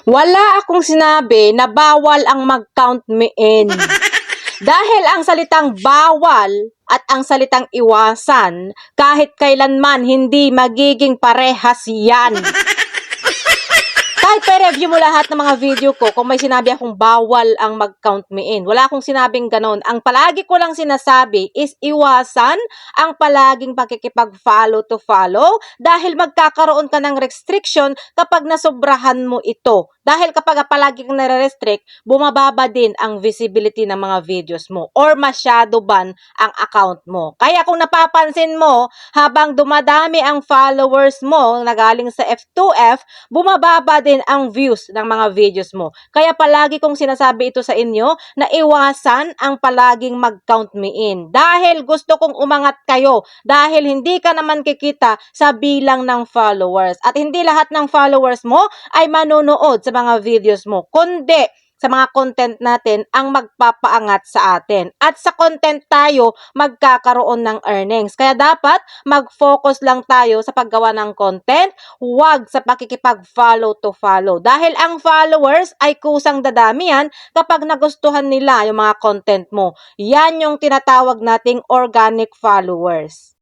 Wala akong sinabi na bawal ang mag-count me in. Dahil ang salitang bawal at ang salitang iwasan, kahit kailanman hindi magiging parehas yan. Kahit pa-review mo lahat ng mga video ko, kung may sinabi akong bawal ang mag-count me in. Wala akong sinabing ganon. Ang palagi ko lang sinasabi is iwasan ang palaging pakikipag-follow to follow dahil magkakaroon ka ng restriction kapag nasobrahan mo ito. Dahil kapag palagi kang nare-restrict, bumababa din ang visibility ng mga videos mo or masyado ban ang account mo. Kaya kung napapansin mo, habang dumadami ang followers mo na galing sa F2F, bumababa din ang views ng mga videos mo. Kaya palagi kong sinasabi ito sa inyo na iwasan ang palaging mag-count me in. Dahil gusto kong umangat kayo. Dahil hindi ka naman kikita sa bilang ng followers. At hindi lahat ng followers mo ay manonood sa mga videos mo. Kundi sa mga content natin ang magpapaangat sa atin. At sa content tayo magkakaroon ng earnings. Kaya dapat mag-focus lang tayo sa paggawa ng content, huwag sa pakikipag-follow to follow. Dahil ang followers ay kusang dadami yan kapag nagustuhan nila yung mga content mo. Yan yung tinatawag nating organic followers.